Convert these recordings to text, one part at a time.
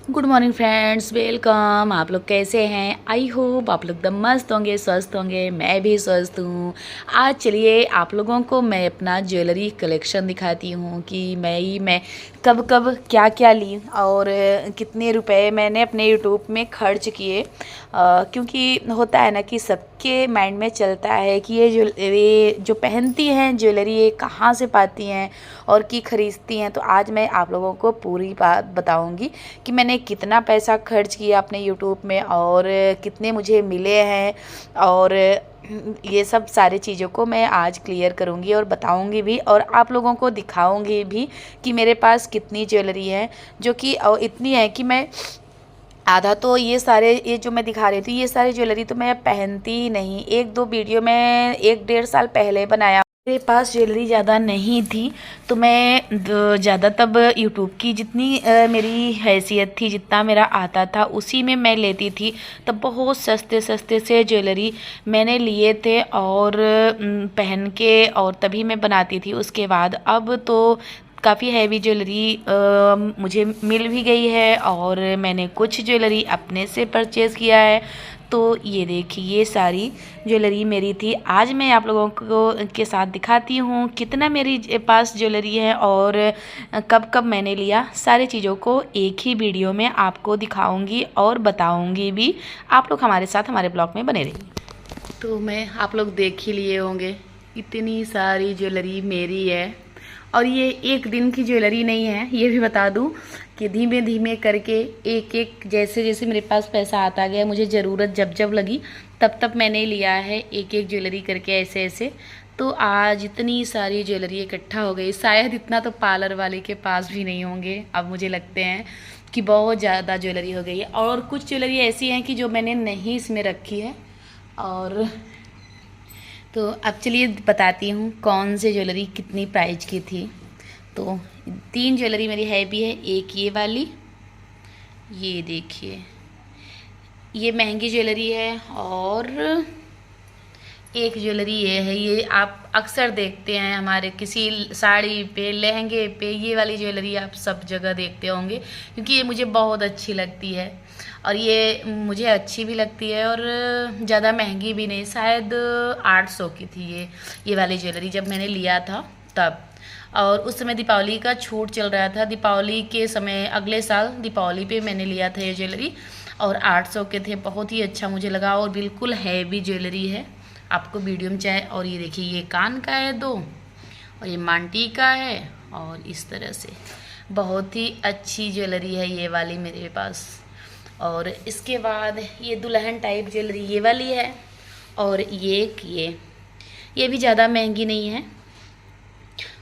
Good morning friends, welcome. आप लोग कैसे हैं? आई होप आप लोग एकदम मस्त होंगे, स्वस्थ होंगे। मैं भी स्वस्थ हूँ। आज चलिए आप लोगों को मैं अपना ज्वेलरी कलेक्शन दिखाती हूँ कि मैं कब कब क्या क्या ली और कितने रुपए मैंने अपने यूट्यूब में खर्च किए। क्योंकि होता है ना कि सबके माइंड में चलता है कि ये जो पहनती हैं ज्वेलरी ये कहाँ से पाती हैं और की खरीदती हैं। तो आज मैं आप लोगों को पूरी बात बताऊंगी कि मैंने कितना पैसा खर्च किया अपने यूट्यूब में और कितने मुझे मिले हैं, और ये सब सारी चीज़ों को मैं आज क्लियर करूँगी और बताऊँगी भी और आप लोगों को दिखाऊँगी भी कि मेरे पास कितनी ज्वेलरी है, जो कि इतनी है कि मैं आधा तो ये जो मैं दिखा रही थी ये सारी ज्वेलरी तो मैं पहनती ही नहीं। एक दो वीडियो मैं 1-1.5 साल पहले बनाया। मेरे पास ज्वेलरी ज़्यादा नहीं थी तो मैं ज़्यादा तब यूट्यूब की जितनी मेरी हैसियत थी, जितना मेरा आता था उसी में मैं लेती थी। तब बहुत सस्ते सस्ते से ज्वेलरी मैंने लिए थे और पहन के और तभी मैं बनाती थी। उसके बाद अब तो काफ़ी हैवी ज्वेलरी मुझे मिल भी गई है और मैंने कुछ ज्वेलरी अपने से परचेज़ किया है। तो ये देखिए ये सारी ज्वेलरी मेरी थी। आज मैं आप लोगों को के साथ दिखाती हूँ कितना मेरी पास ज्वेलरी है और कब कब मैंने लिया। सारी चीज़ों को एक ही वीडियो में आपको दिखाऊंगी और बताऊंगी भी। आप लोग हमारे साथ हमारे ब्लॉग में बने रहिए। तो मैं आप लोग देख ही लिए होंगे इतनी सारी ज्वेलरी मेरी है और ये एक दिन की ज्वेलरी नहीं है। ये भी बता दूं कि धीमे धीमे करके एक एक जैसे जैसे मेरे पास पैसा आता गया, मुझे ज़रूरत जब जब लगी तब तब मैंने लिया है एक एक ज्वेलरी करके ऐसे ऐसे। तो आज इतनी सारी ज्वेलरी इकट्ठा हो गई, शायद इतना तो पार्लर वाले के पास भी नहीं होंगे। अब मुझे लगते हैं कि बहुत ज़्यादा ज्वेलरी हो गई है और कुछ ज्वेलरी ऐसी हैं कि जो मैंने नहीं इसमें रखी है। और तो अब चलिए बताती हूँ कौन से ज्वेलरी कितनी प्राइस की थी। तो 3 ज्वेलरी मेरी हैवी है। एक ये वाली, ये देखिए ये महंगी ज्वेलरी है, और एक ज्वेलरी ये है। ये आप अक्सर देखते हैं हमारे किसी साड़ी पे, लहंगे पे, ये वाली ज्वेलरी आप सब जगह देखते होंगे क्योंकि ये मुझे बहुत अच्छी लगती है और ये मुझे अच्छी भी लगती है और ज़्यादा महंगी भी नहीं। शायद 800 की थी ये वाली ज्वेलरी जब मैंने लिया था तब। और उस समय दीपावली का छूट चल रहा था। दीपावली के समय अगले साल दीपावली पे मैंने लिया था ये ज्वेलरी और 800 के थे। बहुत ही अच्छा मुझे लगा और बिल्कुल हैवी ज्वेलरी है। आपको वीडियो में चाहे। और ये देखिए ये कान का है 2 और ये मांटी का है और इस तरह से बहुत ही अच्छी ज्वेलरी है ये वाली मेरे पास। और इसके बाद ये दुल्हन टाइप ज्वेलरी ये वाली है और ये भी ज़्यादा महंगी नहीं है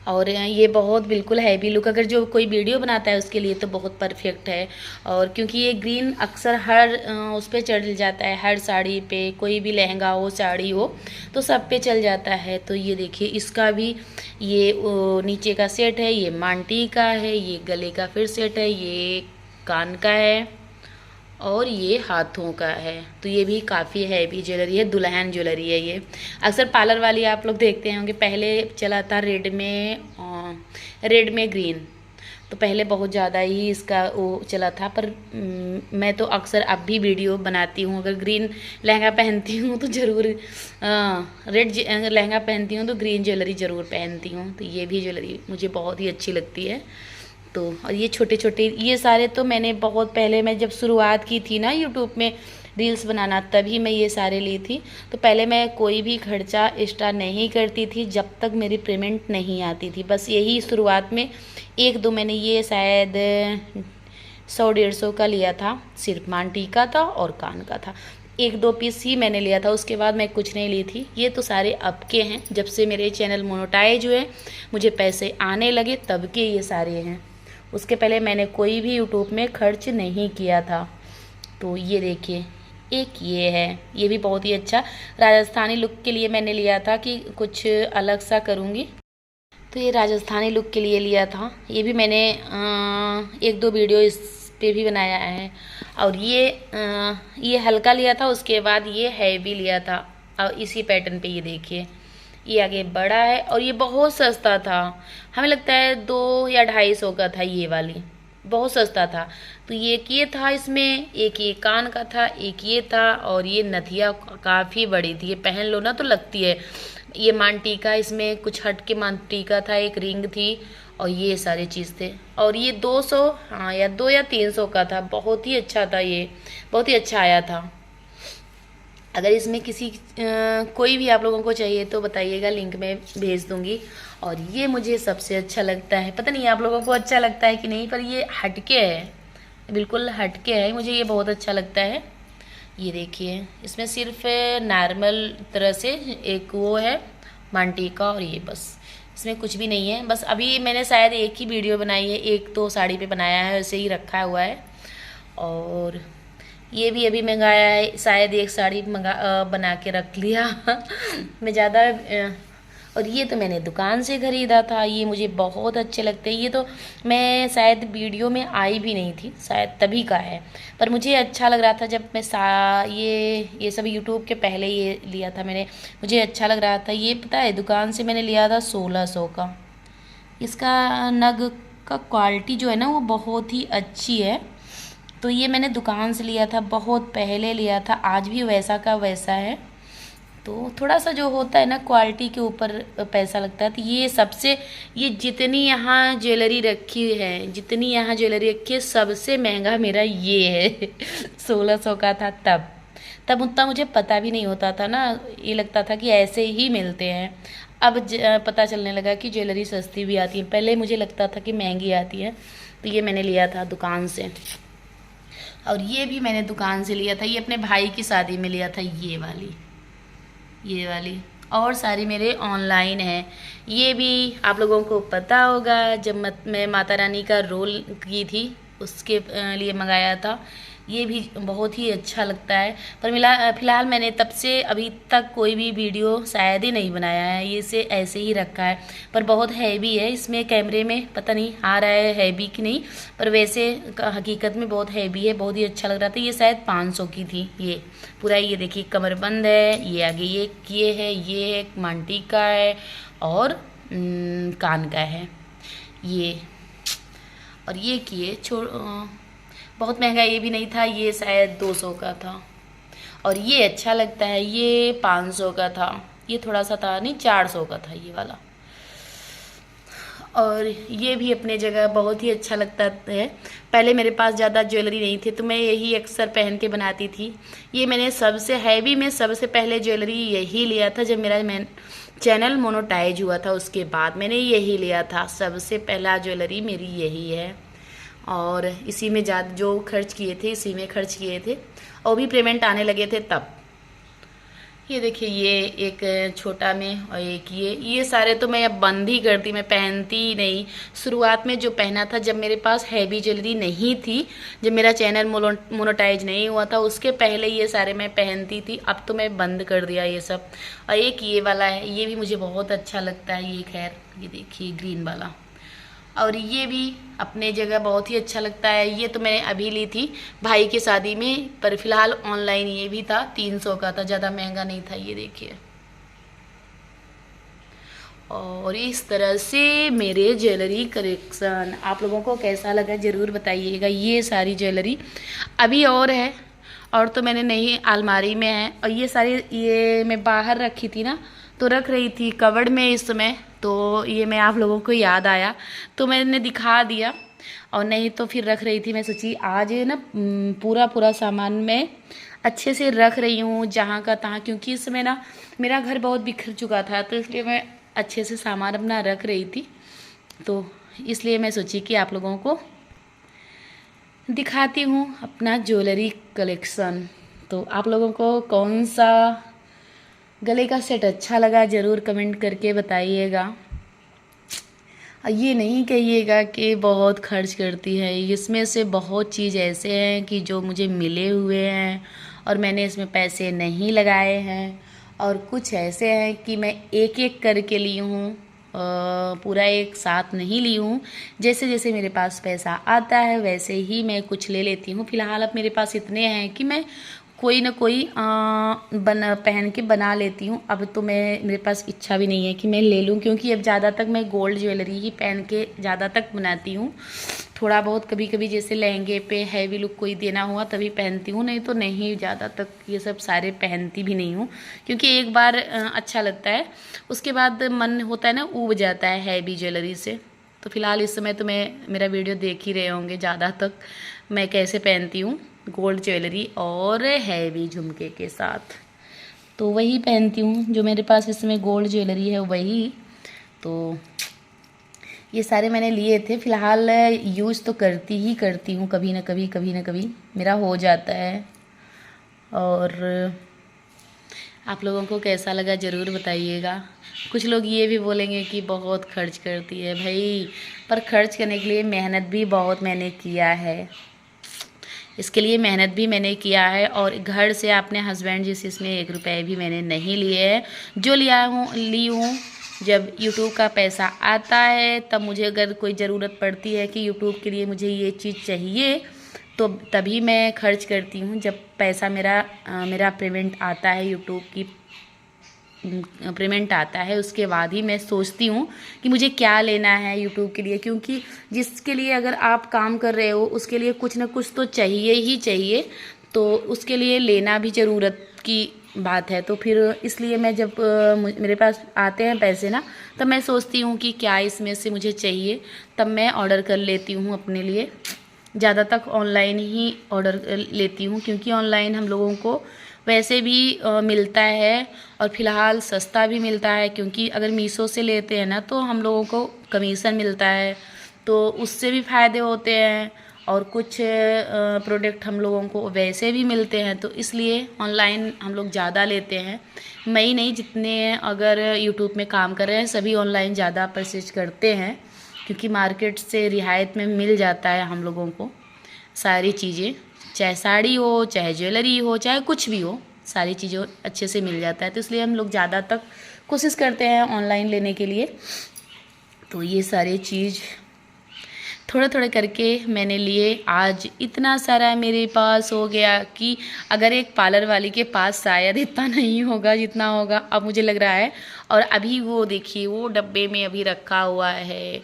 और ये बहुत बिल्कुल हैवी लुक, अगर जो कोई वीडियो बनाता है उसके लिए तो बहुत परफेक्ट है। और क्योंकि ये ग्रीन अक्सर हर उस पर चढ़ जाता है, हर साड़ी पे, कोई भी लहंगा हो साड़ी हो तो सब पे चल जाता है। तो ये देखिए इसका भी ये नीचे का सेट है, ये मांटी का है, ये गले का फिर सेट है, ये कान का है और ये हाथों का है। तो ये भी काफ़ी हैवी ज्वेलरी है, दुल्हन ज्वेलरी है ये। अक्सर पार्लर वाली आप लोग देखते होंगे, पहले चला था रेड में ग्रीन। तो पहले बहुत ज़्यादा ही इसका वो चला था, पर मैं तो अक्सर अब भी वीडियो बनाती हूँ। अगर ग्रीन लहंगा पहनती हूँ तो ज़रूर रेड लहंगा पहनती हूँ तो ग्रीन ज्वेलरी ज़रूर पहनती हूँ। तो ये भी ज्वेलरी मुझे बहुत ही अच्छी लगती है। तो और ये छोटे छोटे ये सारे तो मैंने बहुत पहले, मैं जब शुरुआत की थी ना यूट्यूब में रील्स बनाना, तभी मैं ये सारे ली थी। तो पहले मैं कोई भी खर्चा एक्स्ट्रा नहीं करती थी जब तक मेरी पेमेंट नहीं आती थी। बस यही शुरुआत में 1-2 मैंने ये शायद 100-150 का लिया था, सिर्फ मांटी का था और कान का था। 1-2 पीस ही मैंने लिया था, उसके बाद मैं कुछ नहीं ली थी। ये तो सारे अब के हैं, जब से मेरे चैनल मोनेटाइज हुए, मुझे पैसे आने लगे तब के ये सारे हैं। उसके पहले मैंने कोई भी यूट्यूब में खर्च नहीं किया था। तो ये देखिए एक ये है, ये भी बहुत ही अच्छा राजस्थानी लुक के लिए मैंने लिया था कि कुछ अलग सा करूँगी। तो ये राजस्थानी लुक के लिए लिया था। ये भी मैंने 1-2 वीडियो इस पे भी बनाया है। और ये हल्का लिया था, उसके बाद ये हैवी लिया था और इसी पैटर्न पे ये देखिए ये आगे बड़ा है और ये बहुत सस्ता था। हमें लगता है 2 या 250 का था ये वाली। बहुत सस्ता था। तो एक ये था इसमें, एक ये कान का था, एक ये था, और ये नथिया काफ़ी बड़ी थी, ये पहन लो ना तो लगती है। ये मान टीका, इसमें कुछ हट के मान टीका था, एक रिंग थी, और ये सारी चीज़ थे। और ये 200, हाँ या 2 या 300 का था, बहुत ही अच्छा था ये, बहुत ही अच्छा आया था। अगर इसमें किसी कोई भी आप लोगों को चाहिए तो बताइएगा, लिंक में भेज दूंगी। और ये मुझे सबसे अच्छा लगता है, पता नहीं आप लोगों को अच्छा लगता है कि नहीं, पर ये हटके है, बिल्कुल हटके है, मुझे ये बहुत अच्छा लगता है। ये देखिए, इसमें सिर्फ नॉर्मल तरह से एक वो है मांटी का, और ये बस, इसमें कुछ भी नहीं है। बस अभी मैंने शायद एक ही वीडियो बनाई है, एक तो साड़ी पे बनाया है, वैसे ही रखा हुआ है। और ये भी अभी मंगाया है, शायद एक साड़ी बना के रख लिया मैं ज़्यादा और ये तो मैंने दुकान से ख़रीदा था, ये मुझे बहुत अच्छे लगते हैं। ये तो मैं शायद वीडियो में आई भी नहीं थी, शायद तभी का है, पर मुझे अच्छा लग रहा था जब मैं ये सब यूट्यूब के पहले ये लिया था मैंने, मुझे अच्छा लग रहा था। ये पता है दुकान से मैंने लिया था 1600 का। इसका नग का क्वालिटी जो है ना वो बहुत ही अच्छी है। तो ये मैंने दुकान से लिया था, बहुत पहले लिया था, आज भी वैसा का वैसा है। तो थोड़ा सा जो होता है ना क्वालिटी के ऊपर पैसा लगता है। तो ये जितनी यहाँ ज्वेलरी रखी है, जितनी यहाँ ज्वेलरी रखी है, सबसे महंगा मेरा ये है 1600 का था तब उतना मुझे पता भी नहीं होता था ना, ये लगता था कि ऐसे ही मिलते हैं। अब पता चलने लगा कि ज्वेलरी सस्ती भी आती है, पहले मुझे लगता था कि महंगी आती है। तो ये मैंने लिया था दुकान से, और ये भी मैंने दुकान से लिया था, ये अपने भाई की शादी में लिया था, ये वाली। और सारी मेरे ऑनलाइन है। ये भी आप लोगों को पता होगा, जब मैं माता रानी का रोल की थी उसके लिए मंगाया था। ये भी बहुत ही अच्छा लगता है, पर फ़िलहाल मैंने तब से अभी तक कोई भी वीडियो शायद ही नहीं बनाया है, ये से ऐसे ही रखा है। पर बहुत हैवी है, इसमें कैमरे में पता नहीं आ रहा है हैवी कि नहीं, पर वैसे हकीकत में बहुत हैवी है, बहुत ही अच्छा लग रहा था। ये शायद 500 की थी ये पूरा। ये देखिए कमरबंद है, ये आगे ये है, ये एक मांटी का है, और कान का है ये। और ये किए बहुत महंगा ये भी नहीं था, ये शायद 200 का था। और ये अच्छा लगता है, ये 500 का था, ये थोड़ा सा था नहीं 400 का था ये वाला। और ये भी अपने जगह बहुत ही अच्छा लगता है। पहले मेरे पास ज़्यादा ज्वेलरी नहीं थी तो मैं यही अक्सर पहन के बनाती थी। ये मैंने सबसे हैवी में सबसे पहले ज्वेलरी यही लिया था, जब मेरा चैनल मोनेटाइज हुआ था उसके बाद मैंने यही लिया था। सबसे पहला ज्वेलरी मेरी यही है, और इसी में ज़्यादा जो खर्च किए थे इसी में खर्च किए थे, और भी पेमेंट आने लगे थे तब। ये देखिए, ये एक छोटा में, और एक ये सारे तो मैं अब बंद ही करती, मैं पहनती ही नहीं। शुरुआत में जो पहना था जब मेरे पास हैवी ज्वेलरी नहीं थी, जब मेरा चैनल मोनेटाइज नहीं हुआ था, उसके पहले ये सारे मैं पहनती थी। अब तो मैं बंद कर दिया ये सब। और एक ये वाला है, ये भी मुझे बहुत अच्छा लगता है। ये खैर ये देखिए ग्रीन वाला, और ये भी अपने जगह बहुत ही अच्छा लगता है। ये तो मैंने अभी ली थी भाई की शादी में, पर फिलहाल ऑनलाइन ये भी था, 300 का था, ज़्यादा महंगा नहीं था। ये देखिए, और इस तरह से मेरे ज्वेलरी कलेक्शन आप लोगों को कैसा लगा ज़रूर बताइएगा। ये सारी ज्वेलरी अभी और है, और तो मैंने नहीं, अलमारी में है। और ये सारी ये मैं बाहर रखी थी ना, तो रख रही थी कवर्ड में इस समय, तो ये मैं आप लोगों को याद आया तो मैंने दिखा दिया। और नहीं तो फिर रख रही थी, मैं सोची आज ना पूरा सामान मैं अच्छे से रख रही हूँ जहाँ का तहाँ, क्योंकि इस समय ना मेरा घर बहुत बिखर चुका था, तो इसलिए मैं अच्छे से सामान अपना रख रही थी। तो इसलिए मैं सोची कि आप लोगों को दिखाती हूँ अपना ज्वेलरी कलेक्शन। तो आप लोगों को कौन सा गले का सेट अच्छा लगा ज़रूर कमेंट करके बताइएगा। ये नहीं कहिएगा कि बहुत खर्च करती है, इसमें से बहुत चीज़ ऐसे हैं कि जो मुझे मिले हुए हैं और मैंने इसमें पैसे नहीं लगाए हैं, और कुछ ऐसे हैं कि मैं एक एक करके ली हूँ, पूरा एक साथ नहीं ली हूँ। जैसे जैसे मेरे पास पैसा आता है वैसे ही मैं कुछ ले लेती हूँ। फ़िलहाल अब मेरे पास इतने हैं कि मैं कोई ना कोई पहन के बना लेती हूँ। अब तो मेरे पास इच्छा भी नहीं है कि मैं ले लूँ, क्योंकि अब ज़्यादा तक मैं गोल्ड ज्वेलरी ही पहन के ज़्यादा तक बनाती हूँ। थोड़ा बहुत कभी कभी जैसे लहंगे पे हैवी लुक कोई देना हुआ तभी पहनती हूँ, नहीं तो नहीं, ज़्यादा तक ये सब सारे पहनती भी नहीं हूँ, क्योंकि एक बार अच्छा लगता है, उसके बाद मन होता है ना ऊब जाता है हैवी ज्वेलरी से। तो फिलहाल इस समय तो मेरा वीडियो देख ही रहे होंगे ज़्यादा तक मैं कैसे पहनती हूँ गोल्ड ज्वेलरी और हैवी झुमके के साथ। तो वही पहनती हूँ जो मेरे पास इस समय गोल्ड ज्वेलरी है वही। तो ये सारे मैंने लिए थे, फ़िलहाल यूज़ तो करती हूँ, कभी ना कभी मेरा हो जाता है। और आप लोगों को कैसा लगा ज़रूर बताइएगा। कुछ लोग ये भी बोलेंगे कि बहुत खर्च करती है भाई, पर खर्च करने के लिए मेहनत भी बहुत मैंने किया है, इसके लिए मेहनत भी मैंने किया है। और घर से अपने हस्बैंड जिस इसमें 1 रुपये भी मैंने नहीं लिए हैं, जो ली हूँ जब यूट्यूब का पैसा आता है तब मुझे अगर कोई ज़रूरत पड़ती है कि यूट्यूब के लिए मुझे ये चीज़ चाहिए तो तभी मैं खर्च करती हूँ। जब पैसा मेरा पेमेंट आता है, यूट्यूब की पेमेंट आता है, उसके बाद ही मैं सोचती हूँ कि मुझे क्या लेना है यूट्यूब के लिए, क्योंकि जिसके लिए अगर आप काम कर रहे हो उसके लिए कुछ ना कुछ तो चाहिए ही चाहिए, तो उसके लिए लेना भी ज़रूरत की बात है। तो फिर इसलिए मैं जब मेरे पास आते हैं पैसे ना, तब मैं सोचती हूँ कि क्या इसमें से मुझे चाहिए, तब मैं ऑर्डर कर लेती हूँ अपने लिए। ज़्यादा तक ऑनलाइन ही ऑर्डर लेती हूँ, क्योंकि ऑनलाइन हम लोगों को वैसे भी मिलता है और फ़िलहाल सस्ता भी मिलता है, क्योंकि अगर मीशो से लेते हैं ना तो हम लोगों को कमीशन मिलता है, तो उससे भी फ़ायदे होते हैं। और कुछ प्रोडक्ट हम लोगों को वैसे भी मिलते हैं, तो इसलिए ऑनलाइन हम लोग ज़्यादा लेते हैं। मैं ही नहीं, जितने अगर यूट्यूब में काम कर रहे हैं सभी ऑनलाइन ज़्यादा परचेज करते हैं, क्योंकि मार्केट से रियायत में मिल जाता है हम लोगों को सारी चीज़ें, चाहे साड़ी हो, चाहे ज्वेलरी हो, चाहे कुछ भी हो, सारी चीज़ें अच्छे से मिल जाता है। तो इसलिए हम लोग ज़्यादा तक कोशिश करते हैं ऑनलाइन लेने के लिए। तो ये सारी चीज़ थोड़ा थोड़ा करके मैंने लिए। आज इतना सारा मेरे पास हो गया कि अगर एक पार्लर वाली के पास शायद इतना नहीं होगा जितना होगा अब मुझे लग रहा है। और अभी वो देखिए वो डब्बे में अभी रखा हुआ है,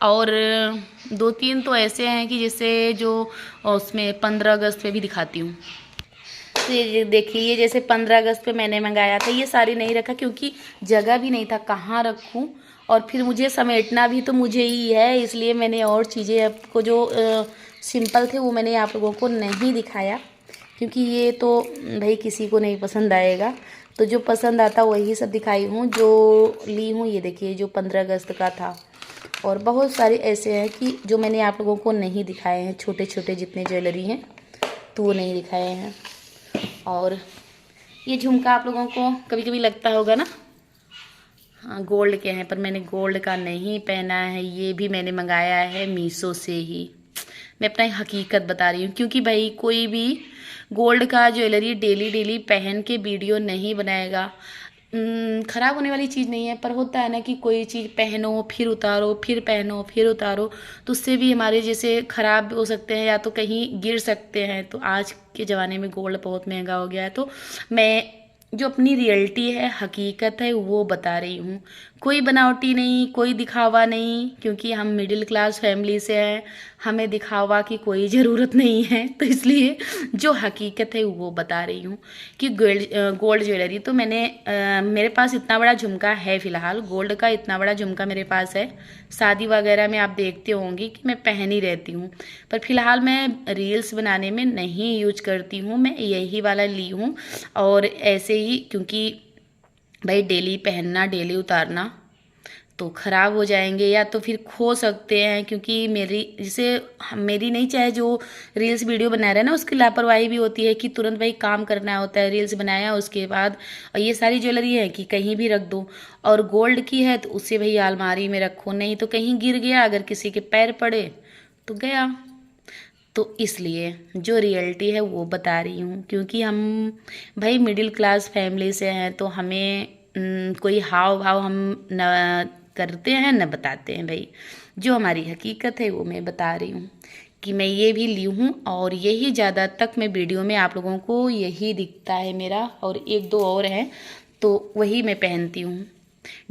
और 2-3 तो ऐसे हैं कि जैसे जो उसमें 15 अगस्त पे भी दिखाती हूँ। तो ये देखिए, ये जैसे 15 अगस्त पे मैंने मंगाया था, ये सारी नहीं रखा क्योंकि जगह भी नहीं था कहाँ रखूँ, और फिर मुझे समेटना भी तो मुझे ही है, इसलिए मैंने और चीज़ें आपको जो सिंपल थे वो मैंने आप लोगों को नहीं दिखाया, क्योंकि ये तो भाई किसी को नहीं पसंद आएगा। तो जो पसंद आता वही सब दिखाई हूँ, जो ली हूँ। ये देखिए जो 15 अगस्त का था, और बहुत सारे ऐसे हैं कि जो मैंने आप लोगों को नहीं दिखाए हैं, छोटे छोटे जितने ज्वेलरी हैं तो वो नहीं दिखाए हैं। और ये झुमका आप लोगों को कभी कभी लगता होगा ना, हाँ गोल्ड के हैं, पर मैंने गोल्ड का नहीं पहना है, ये भी मैंने मंगाया है मीशो से ही। मैं अपना हकीकत बता रही हूँ, क्योंकि भाई कोई भी गोल्ड का ज्वेलरी डेली डेली पहन के वीडियो नहीं बनाएगा। ख़राब होने वाली चीज़ नहीं है, पर होता है ना कि कोई चीज़ पहनो फिर उतारो, फिर पहनो फिर उतारो, तो उससे भी हमारे जैसे ख़राब हो सकते हैं या तो कहीं गिर सकते हैं। तो आज के ज़माने में गोल्ड बहुत महंगा हो गया है, तो मैं जो अपनी रियलिटी है, हकीकत है, वो बता रही हूँ। कोई बनावटी नहीं, कोई दिखावा नहीं, क्योंकि हम मिडिल क्लास फैमिली से हैं, हमें दिखावा की कोई ज़रूरत नहीं है। तो इसलिए जो हकीकत है वो बता रही हूँ कि गोल्ड ज्वेलरी तो मेरे पास इतना बड़ा झुमका है, फ़िलहाल गोल्ड का इतना बड़ा झुमका मेरे पास है। शादी वगैरह में आप देखते होंगे कि मैं पहन ही रहती हूँ, पर फिलहाल मैं रील्स बनाने में नहीं यूज करती हूँ, मैं यही वाला ली हूँ। और ऐसे ही, क्योंकि भाई डेली पहनना डेली उतारना तो ख़राब हो जाएंगे या तो फिर खो सकते हैं, क्योंकि मेरी नहीं, चाहे जो रील्स वीडियो बना रहे हैं ना उसकी लापरवाही भी होती है कि तुरंत भाई काम करना होता है, रील्स बनाया उसके बाद। और ये सारी ज्वेलरी है कि कहीं भी रख दो, और गोल्ड की है तो उसे भाई अलमारी में रखो, नहीं तो कहीं गिर गया, अगर किसी के पैर पड़े तो गया। तो इसलिए जो रियलिटी है वो बता रही हूँ, क्योंकि हम भाई मिडिल क्लास फैमिली से हैं, तो हमें कोई हाव भाव हम न करते हैं न बताते हैं। भाई जो हमारी हकीकत है वो मैं बता रही हूँ कि मैं ये भी ली हूँ, और यही ज़्यादा तक मैं वीडियो में आप लोगों को, यही दिखता है मेरा, और 1-2 और हैं तो वही मैं पहनती हूँ।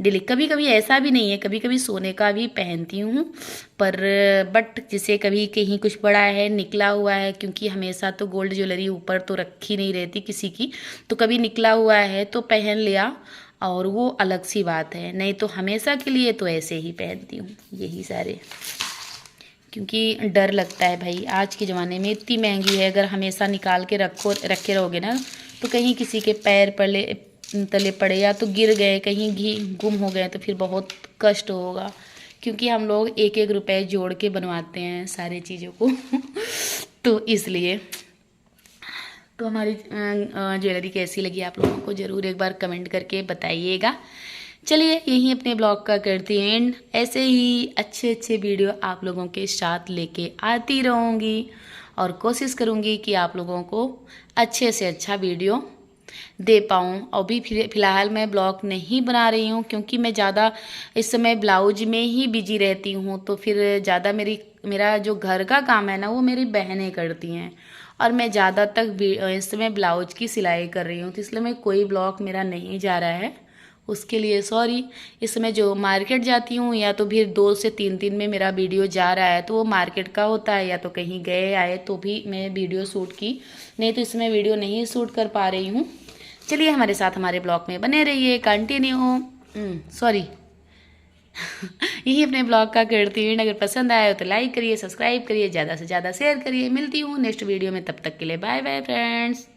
डेली। कभी कभी ऐसा भी नहीं है, कभी कभी सोने का भी पहनती हूँ, पर बट जैसे कभी कहीं कुछ बड़ा है, निकला हुआ है, क्योंकि हमेशा तो गोल्ड ज्वेलरी ऊपर तो रखी नहीं रहती किसी की, तो कभी निकला हुआ है तो पहन लिया, और वो अलग सी बात है। नहीं तो हमेशा के लिए तो ऐसे ही पहनती हूँ यही सारे, क्योंकि डर लगता है भाई, आज के ज़माने में इतनी महंगी है, अगर हमेशा निकाल के रखे रहोगे ना, तो कहीं किसी के पैर पले तले पड़े या तो गिर गए, कहीं घी गुम हो गए, तो फिर बहुत कष्ट होगा। क्योंकि हम लोग एक एक रुपए जोड़ के बनवाते हैं सारी चीज़ों को तो इसलिए। तो हमारी ज्वेलरी कैसी लगी आप लोगों को, ज़रूर एक बार कमेंट करके बताइएगा। चलिए यहीं अपने ब्लॉग का करती हूँ एंड, ऐसे ही अच्छे अच्छे वीडियो आप लोगों के साथ लेके आती रहूँगी, और कोशिश करूँगी कि आप लोगों को अच्छे से अच्छा वीडियो दे पाऊँ। अभी फ़िलहाल मैं ब्लॉग नहीं बना रही हूँ, क्योंकि मैं ज़्यादा इस समय ब्लाउज में ही बिजी रहती हूँ, तो फिर ज़्यादा मेरा जो घर का काम है ना, वो मेरी बहनें करती हैं, और मैं ज़्यादा तक इस समय ब्लाउज की सिलाई कर रही हूँ, तो इसलिए मैं कोई ब्लॉग मेरा नहीं जा रहा है, उसके लिए सॉरी। इस समय जो मार्केट जाती हूँ, या तो फिर 2 से 3 दिन में मेरा वीडियो जा रहा है, तो वो मार्केट का होता है, या तो कहीं गए आए तो भी मैं वीडियो शूट की, नहीं तो इसमें वीडियो नहीं शूट कर पा रही हूँ। चलिए हमारे साथ हमारे ब्लॉग में बने रहिए, कंटिन्यू सॉरी यही अपने ब्लॉग का करती हूँ। अगर पसंद आया हो तो लाइक करिए, सब्सक्राइब करिए, ज़्यादा से ज़्यादा शेयर करिए। मिलती हूँ नेक्स्ट वीडियो में, तब तक के लिए बाय बाय फ्रेंड्स।